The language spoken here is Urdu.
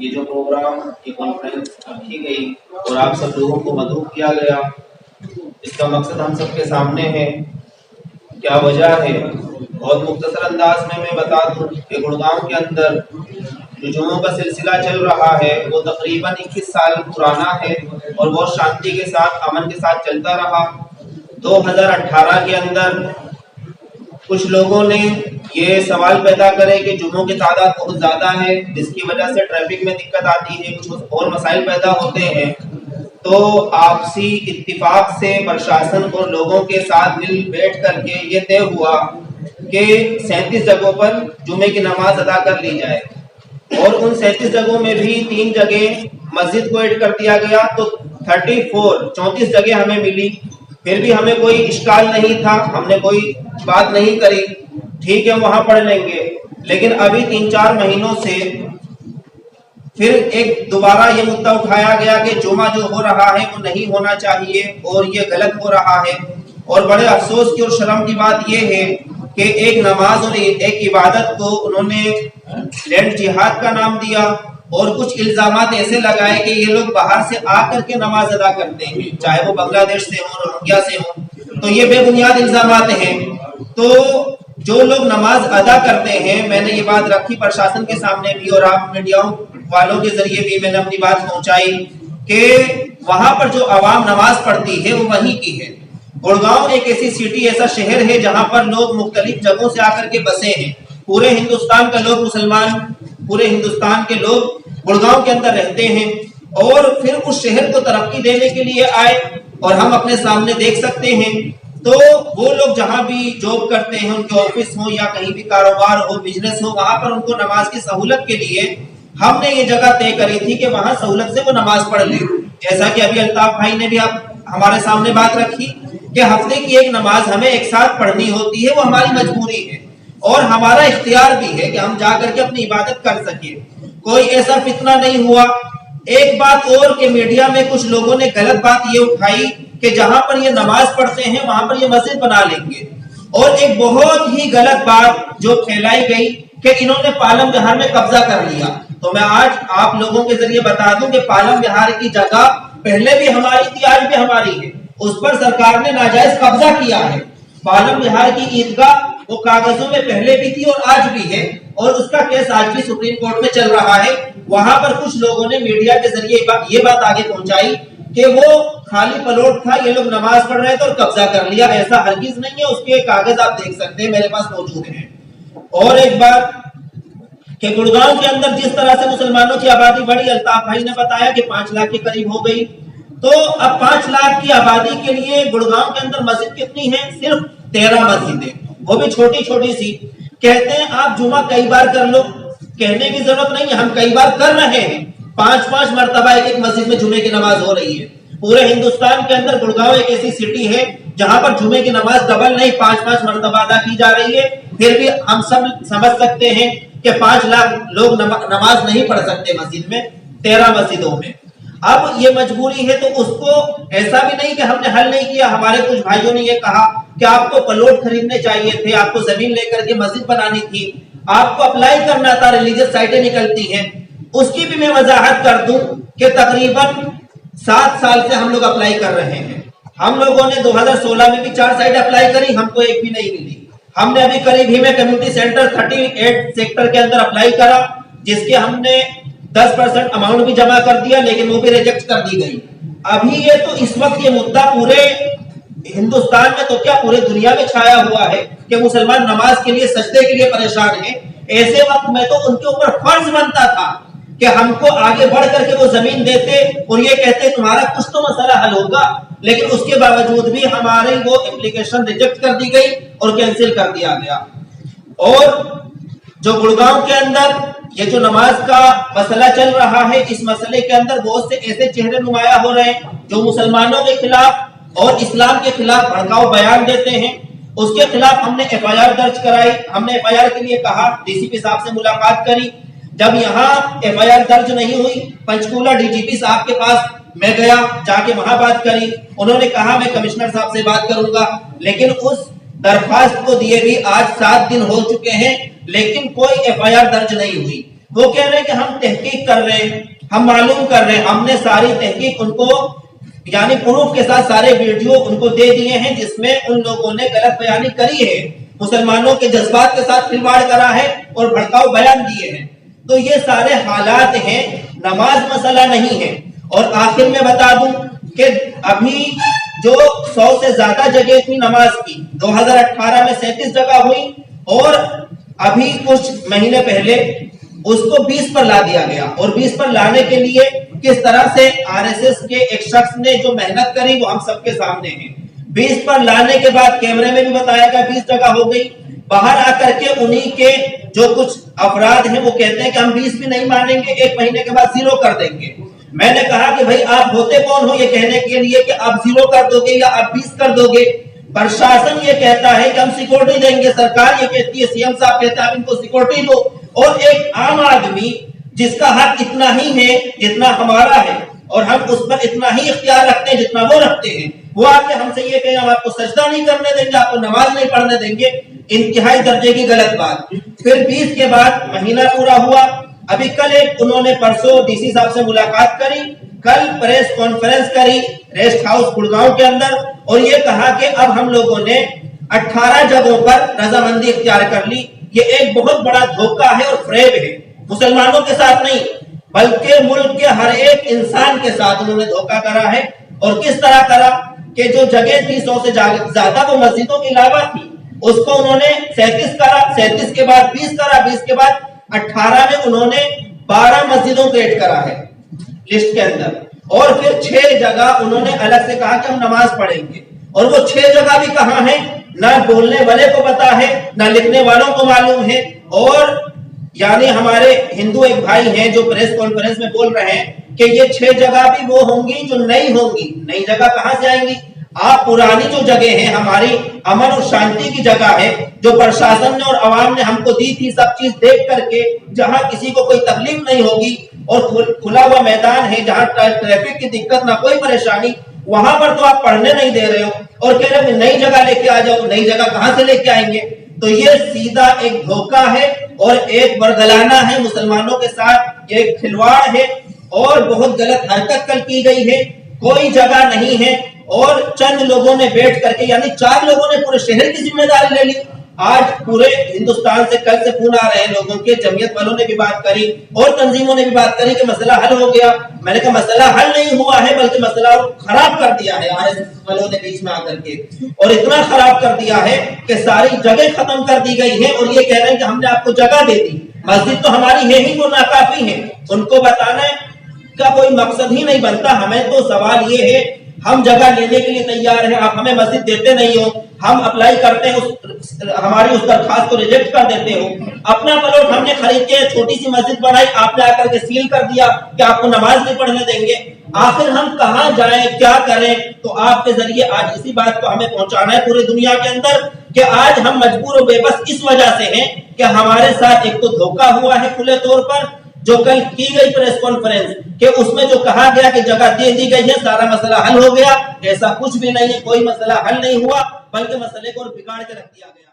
یہ جو پروگرام یہ کانفرنس رکھی گئی اور آپ سب لوگوں کو مدعو کیا گیا، اس کا مقصد ہم سب کے سامنے ہے، کیا وجہ ہے۔ بہت مختصر انداز میں بتا دوں کہ گڑگاؤں کے اندر جو جمعوں کا سلسلہ چل رہا ہے وہ تقریباً 21 سال پرانا ہے اور بہت شانتی کے ساتھ امن کے ساتھ چلتا رہا۔ 2018 کے اندر کچھ لوگوں نے یہ سوال پیدا کرے کہ جمعوں کی تعداد بہت زیادہ ہے جس کی وجہ سے ٹریفک میں دقت آتی ہے، کچھ اور مسائل پیدا ہوتے ہیں، تو آپسی اتفاق سے پرشاسن اور لوگوں کے ساتھ مل بیٹھ کر کے یہ طے ہوا کہ 37 جگہوں پر جمعے کی نماز ادا کر لی جائے، اور ان 37 جگہوں میں بھی 3 جگہ مسجد کو ایڈ کر دیا گیا، تو 34 جگہ ہمیں ملی۔ پھر بھی ہمیں کوئی اشکال نہیں تھا، ہم نے کوئی بات نہیں کری، ٹھیک ہے وہاں پڑھ لیں گے۔ لیکن ابھی 3-4 مہینوں سے پھر ایک دوبارہ یہ مدعا اٹھایا گیا کہ جمعہ جو ہو رہا ہے وہ نہیں ہونا چاہیے اور یہ غلط ہو رہا ہے، اور بڑے افسوس کی اور شرم کی بات یہ ہے کہ ایک نماز اور ایک عبادت کو انہوں نے لینڈ جہاد کا نام دیا اور کچھ الزامات ایسے لگائے کہ یہ لوگ باہر سے آ کر کے نماز ادا کرتے ہیں، چاہے وہ بنگلہ دیش سے ہوں، روہنگیا سے ہوں، تو یہ بے بنیاد الزامات ہیں۔ تو جو لوگ نماز ادا کرتے ہیں، میں نے یہ بات رکھی پرشاسن کے سامنے بھی اور آپ میڈیا والوں کے ذریعے بھی میں نے اپنی بات پہنچائی کہ وہاں پر جو عوام نماز پڑھتی ہے وہ وہیں کی ہے۔ گڑگاؤں ایک ایسی سٹی، ایسا شہر ہے جہاں پر لوگ مختلف جگہوں سے آ کر کے بسے ہیں، پورے ہندوستان کا لوگ، مسلمان پورے ہندوستان کے لوگ گڑگاؤں کے اندر رہتے ہیں، اور پھر اس شہر کو ترقی دینے کے لیے آئے، اور ہم اپنے سامنے دیکھ سکتے ہیں تو وہ لوگ جہاں بھی جاب کرتے ہیں، ان کے آفس ہو یا کہیں بھی کاروبار ہو، بزنس ہو، وہاں پر ان کو نماز کی سہولت کے لیے ہم نے یہ جگہ طے کری تھی کہ وہاں سہولت سے وہ نماز پڑھ لیں۔ جیسا کہ ابھی الطاف بھائی نے بھی ہمارے سامنے بات رکھی کہ ہفتے کی ایک نماز ہمیں ایک ساتھ پڑھنی ہوتی ہے، وہ ہماری مجبوری ہے اور ہمارا اختیار بھی ہے کہ ہم جا کر کے اپنی عبادت کر سکیں، کوئی ایسا فتنہ نہیں ہوا۔ ایک بات اور کہ میڈیا میں کچھ لوگوں نے غلط بات یہ اٹھائی کہ جہاں پر یہ نماز پڑھتے ہیں وہاں پر یہ مسجد بنا لیں گے، اور ایک بہت ہی غلط بات جو پھیلائی گئی کہ انہوں نے پالم وہار میں قبضہ کر لیا۔ تو میں آج آپ لوگوں کے ذریعے بتا دوں کہ پالم وہار کی جگہ پہلے بھی ہماری تھی، آج بھی ہماری ہے، اس پر سرکار نے ناجائز قبضہ کیا ہے۔ پالم وہار کی عیدگاہ وہ کاغذوں میں پہلے بھی تھی اور آج بھی ہے، اور اس کا کیس آج بھی سپریم کورٹ میں چل رہا ہے۔ وہاں پر کچھ لوگوں نے میڈیا کے ذریعے یہ بات آگے پہنچائی کہ وہ خالی پلاٹ تھا، یہ لوگ نماز پڑھ رہے تھے اور قبضہ کر لیا۔ ایسا ہرگز نہیں ہے، اس کے کاغذ آپ دیکھ سکتے ہیں، میرے پاس موجود ہیں۔ اور ایک بات کہ گڑگاؤں کے اندر جس طرح سے مسلمانوں کی آبادی بڑھی، الطاف بھائی نے بتایا کہ 5 لاکھ کے قریب ہو گئی، تو اب 5 لاکھ کی آبادی کے لیے گڑگاؤں کے اندر مسجد کتنی ہے؟ صرف 13 مسجدیں، وہ بھی چھوٹی چھوٹی سی۔ کہتے ہیں آپ جمعہ کئی بار کر لو، کہنے کی ضرورت نہیں ہے، ہم کئی بار کر رہے ہیں، 5 مرتبہ ایک مسجد میں جمعے کی نماز ہو رہی ہے۔ پورے ہندوستان کے اندر گڑگاؤں ایک ایسی سٹی ہے جہاں پر جمعے کی نماز ڈبل نہیں 5 مرتبہ ادا کی جا رہی ہے، پھر بھی ہم سب سمجھ سکتے ہیں کہ 5 لاکھ لوگ نماز نہیں پڑھ سکتے مسجد میں، 13 مسجدوں میں۔ اب یہ مجبوری ہے، تو اس کو ایسا بھی نہیں کہ ہم نے حل نہیں کیا۔ ہمارے کچھ بھائیوں نے یہ کہا کہ آپ کو پلاٹ خریدنے چاہیے تھے، آپ کو زمین لے کر کے مسجد بنانی تھی، آپ کو اپلائی کرنا تھا، ریلیجس سائٹیں نکلتی ہیں۔ اس کی بھی میں وضاحت کر دوں کہ تقریباً 7 سال سے ہم لوگ اپلائی کر رہے ہیں۔ ہم لوگوں نے 2016 میں بھی 4 سائٹیں اپلائی کری، ہم کو ایک بھی نہیں ملی۔ ہم نے ابھی قریب ہی میں کمیونٹی سینٹر 38 سیکٹر کے اندر اپلائی کرا، جس کے ہم نے 10% اماؤنٹ بھی جمع کر دیا، لیکن وہ بھی ریجیکٹ کر دی گئی۔ ابھی یہ تو اس وقت یہ مدعا پورے ہندوستان میں تو کیا پورے دنیا میں چھایا ہوا ہے کہ مسلمان نماز کے لیے، سجدے کے لیے پریشان ہیں۔ ایسے وقت میں تو ان کے اوپر فرض بنتا تھا کہ ہم کو آگے بڑھ کر کے وہ زمین دیتے اور یہ کہتے تمہارا کچھ تو مسئلہ حل ہوگا، لیکن اس کے باوجود بھی ہماری وہ اپلیکیشن ریجیکٹ کر دی گئی اور کینسل کر دیا گیا۔ اور جو گڑگاؤں کے اندر یہ جو نماز کا مسئلہ چل رہا ہے، اس مسئلے کے اندر بہت سے ایسے چہرے نمایاں ہو رہے ہیں جو مسلمانوں کے خلاف اور اسلام کے خلاف بھڑکاؤ بیان دیتے ہیں۔ اس کے خلاف ہم نے FIR درج کرائی۔ ہم نے FIR کے لیے کہا، DCP صاحب سے ملاقات کری، جب یہاں FIR درج نہیں ہوئی، پنچکولہ DGP صاحب کے پاس میں گیا، جا کے وہاں بات کری، انہوں نے کہا میں کمشنر صاحب سے بات کروں گا، لیکن اس درخواست کو دیے بھی آج 7 دن ہو چکے ہیں، لیکن کوئی FIR درج نہیں ہوئی۔ وہ کہہ رہے ہیں کہ ہم تحقیق کر رہے ہیں، ہم معلوم کر رہے ہیں، ہم نے ساری تحقیق ان کو یعنی پروف کے ساتھ سارے ویڈیو ان کو دے دیے ہیں جس میں ان لوگوں نے غلط بیانی کری ہے، مسلمانوں کے جذبات کے ساتھ کھلواڑ کرا ہے اور بھڑکاؤ بیان دیے ہیں۔ تو یہ سارے حالات ہیں، نماز مسئلہ نہیں ہے۔ اور آخر میں بتا دوں کہ ابھی جو 100 سے زیادہ جگہ تھی نماز کی، 2018 میں 37 جگہ ہوئی اور ابھی کچھ مہینے پہلے اس کو 20 پر لا دیا گیا، اور 20 پر لانے کے لیے کس طرح سے RSS کے ایک شخص نے جو محنت کری وہ ہم سب کے سامنے ہے۔ 20 پر لانے کے بعد کیمرے میں بھی بتایا گیا 20 جگہ ہو گئی، باہر آ کر کے انہی کے جو کچھ افراد ہیں وہ کہتے ہیں کہ ہم 20 بھی نہیں مانیں گے، 1 مہینے کے بعد 0 کر دیں گے۔ میں نے کہا کہ بھائی آپ ہوتے کون ہو یہ کہنے کے لیے کہ آپ 0 کر دو گے یا آپ 20 کر دو گے؟ پرشاسن یہ کہتا ہے کہ ہم سیکورٹی دیں گے، سرکار یہ کہتی ہے، CM صاحب کہتا ہے آپ ان کو سیکورٹی دو، اور ایک عام آدمی جس کا حق اتنا ہی ہے جتنا ہمارا ہے اور ہم اس پر اتنا ہی اختیار رکھتے ہیں جتنا وہ رکھتے ہیں، وہ آ کے ہم سے یہ کہیں ہم آپ کو سجدہ نہیں کرنے دیں گے، آپ کو نماز نہیں پڑھنے دیں گے، انتہائی درجے کی غلط بات۔ پھر 20 کے بعد مہینہ پورا ہوا، ابھی کل انہوں نے پرسوں DC صاحب سے ملاقات کری، کل پریس کانفرنس کری ریسٹ ہاؤس گڑگاؤں کے اندر، اور یہ کہا کہ اب ہم لوگوں نے 18 جگہوں پر رضامندی اختیار کر لی۔ یہ ایک بہت بڑا دھوکہ ہے اور فریب ہے، مسلمانوں کے ساتھ نہیں بلکہ ملک کے ہر ایک انسان کے ساتھ انہوں نے دھوکہ کرا ہے۔ اور کس طرح کرا کہ جو جگہ تھی 100 سے زیادہ وہ مسجدوں کے علاوہ تھی، اس کو انہوں نے 37 کرا، 37 کے بعد 20 کرا، 20 کے بعد 18 میں انہوں نے 12 مسجدوں کو ایڈ کرا ہے لسٹ کے اندر، اور پھر 6 جگہ انہوں نے الگ سے کہا کہ ہم نماز پڑھیں گے، اور وہ 6 جگہ بھی کہاں ہیں نہ بولنے والے کو پتا ہے نہ لکھنے والوں کو معلوم ہے۔ اور یعنی ہمارے ہندو ایک بھائی ہیں جو پریس کانفرنس میں بول رہے ہیں کہ یہ 6 جگہ بھی وہ ہوں گی جو نئی ہوں گی، نئی جگہ کہاں سے آئیں گی؟ آپ پرانی جو جگہ ہیں ہماری امن اور شانتی کی جگہ ہے جو پرشاسن نے اور عوام نے ہم کو دی تھی، سب چیز دیکھ کر کے جہاں کسی کو کوئی تکلیف نہیں ہوگی اور کھلا ہوا میدان ہے جہاں ٹریفک کی دقت نہ کوئی پریشانی، وہاں پر تو آپ پڑھنے نہیں دے رہے ہو اور کہہ رہے ہیں نئی جگہ لے کے آ جاؤ۔ نئی جگہ کہاں سے لے کے آئیں گے؟ تو یہ سیدھا ایک دھوکہ ہے اور ایک برگلانہ ہے مسلمانوں کے ساتھ، ایک کھلواڑ ہے اور بہت غلط حرکت کل کی گئی ہے۔ کوئی جگہ نہیں ہے اور چند لوگوں نے بیٹھ کر کے یعنی 4 لوگوں نے پورے شہر کی ذمہ داری لے لی۔ آج پورے ہندوستان سے کل سے فون آ رہے ہیں لوگوں کے، جمعیت والوں نے بھی بات کری اور تنظیموں نے بھی بات کری کہ مسئلہ حل ہو گیا۔ میں نے کہا مسئلہ حل نہیں ہوا ہے بلکہ مسئلہ خراب کر دیا ہے RSS والوں نے بیچ میں آ کر کے، اور اتنا خراب کر دیا ہے کہ ساری جگہ ختم کر دی گئی ہے، اور یہ کہہ رہے ہیں کہ ہم نے آپ کو جگہ دے دی، مسجد تو ہماری ہے ہی وہ ناکافی ہے۔ ان کو بتانا کا کوئی مقصد ہی نہیں بنتا۔ ہمیں تو سوال یہ ہے ہم جگہ لینے کے لیے تیار ہیں، آپ ہمیں مسجد دیتے نہیں ہو، ہم اپلائی کرتے ہیں ہماری اس درخواست کو ریجیکٹ کر دیتے ہو، اپنا پلاٹ ہم نے خرید کے چھوٹی سی مسجد بنائی، آپ نے آ کر کے سیل کر دیا کہ آپ کو نماز نہیں پڑھنے دیں گے۔ آخر ہم کہاں جائیں، کیا کریں؟ تو آپ کے ذریعے آج اسی بات کو ہمیں پہنچانا ہے پوری دنیا کے اندر کہ آج ہم مجبور و بے بس اس وجہ سے ہیں کہ ہمارے ساتھ ایک تو دھوکہ ہوا ہے کھلے طور پر، جو کل کی گئی پریس کانفرنس کہ اس میں جو کہا گیا کہ جگہ دے دی گئی ہے سارا مسئلہ حل ہو گیا، ایسا کچھ بھی نہیں ہے، کوئی مسئلہ حل نہیں ہوا بلکہ مسئلے کو بگاڑ کے رکھ دیا گیا۔